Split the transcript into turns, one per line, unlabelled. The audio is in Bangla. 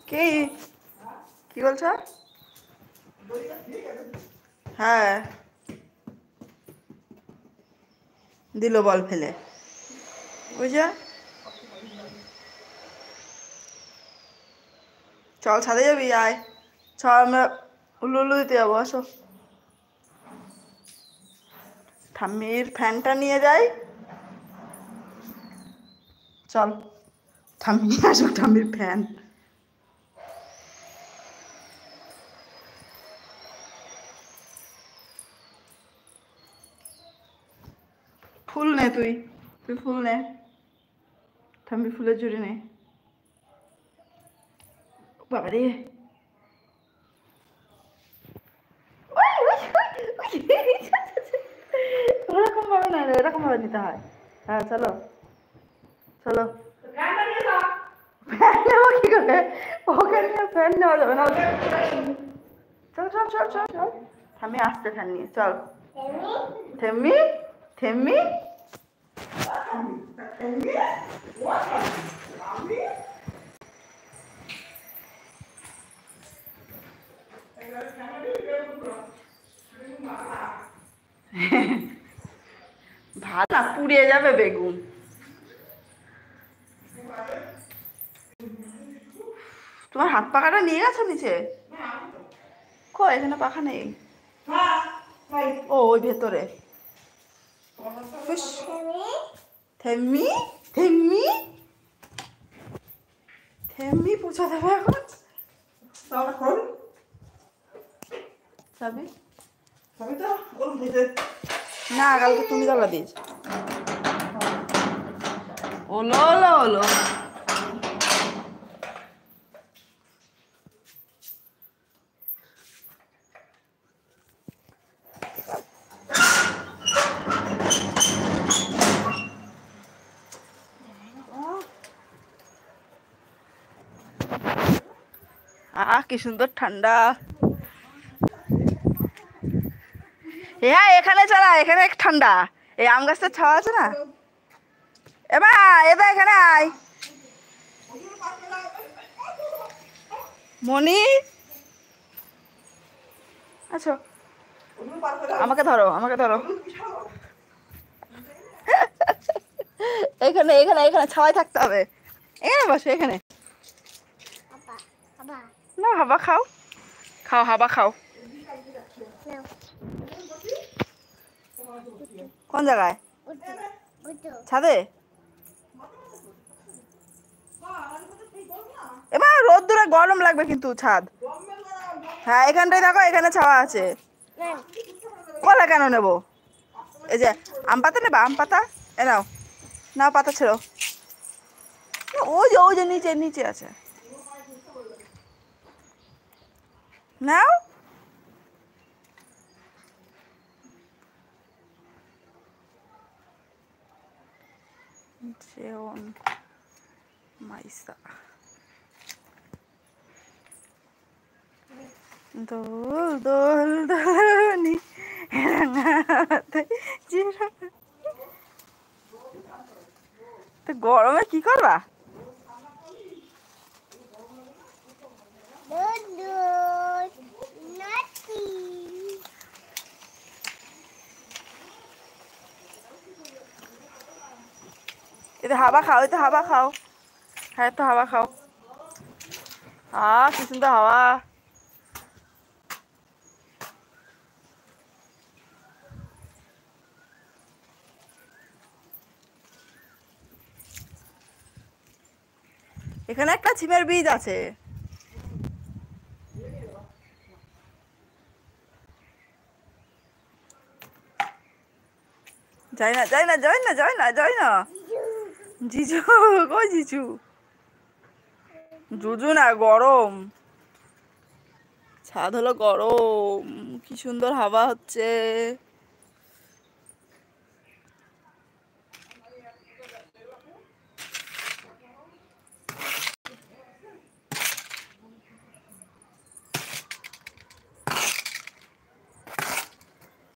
কি কি বলছ? হ্যাঁ, দিল বল ফেলে। বুঝা, চল ছাদে যাবি, আয়। চল আমরা উল্লু উল্লু দিতে যাবো, আসো। ঠাম্মির ফ্যানটা নিয়ে যাই, চল। ঠাম্মি নিয়ে আসুক ঠাম্মির ফ্যান। ফুল নে, তুই তুই ফুল নে, ঠাম্মি ফুলের ঝুড়ি নে। বাবারে, ওরকম ভাবে না, এরকম ভাবে নিতে হয়। হ্যাঁ চলো চলো। ফ্যান নেবো কি করে? ওকে নিয়ে ফ্যান নেওয়া যাবে না। চল চল চল চল চল, আমি আসতে ফ্যান নিয়ে, চল। থেম্মি থেম্মি, ভাত না পুড়িয়ে যাবে বেগুন। তোমার হাত পাখাটা নিয়ে গেছো নিচে? কই, এখানে পাখা নেই। ও ওই ভেতরে। থেম্মি থেম্মি থেম্মি পুছা দেবে এখন। চাবি না, কালকে তুমি তালা দিয়েছ। ওলো ওলো ওলো, আহ কি সুন্দর ঠান্ডা। হ্যাঁ এখানে চালা, এখানে ঠান্ডা। এই আম গাছটা ছাওয়া আছে না। এবার এবার এখানে আয় মনি। আচ্ছা, আমাকে ধরো, আমাকে ধরো। এখানে এখানে এখানে ছাওয়ায় থাকতে হবে। এখানে বসো, এখানে। না, হাবা খাও, খাও হাবা খাও। কোন জায়গায়? ছাদে। এবার রোদ্দুরে গরম লাগবে কিন্তু ছাদ। হ্যাঁ এখানটায় দেখো, এখানে ছাওয়া আছে। কলা কেন নেবো? এই যে আম পাতা নেবা, আম পাতা এ নাও, নাও পাতা ছেড়ো। ওই যে নিচে নিচে আছে, নাও। যেমন মাইসা দোল দোল দোলনি তো গরমে কি করবা? এতে হাওয়া খাও, এতে হাওয়া খাও। হ্যাঁ তো হাওয়া খাও। কি সুন্দর হাওয়া। এখানে একটা ছিমের বীজ আছে। যাই না যাই না যাই না যাই না যাই না। জিজু কই জিজু? জুজু না, গরম। ছাদ হলো গরম, কি সুন্দর হাওয়া হচ্ছে।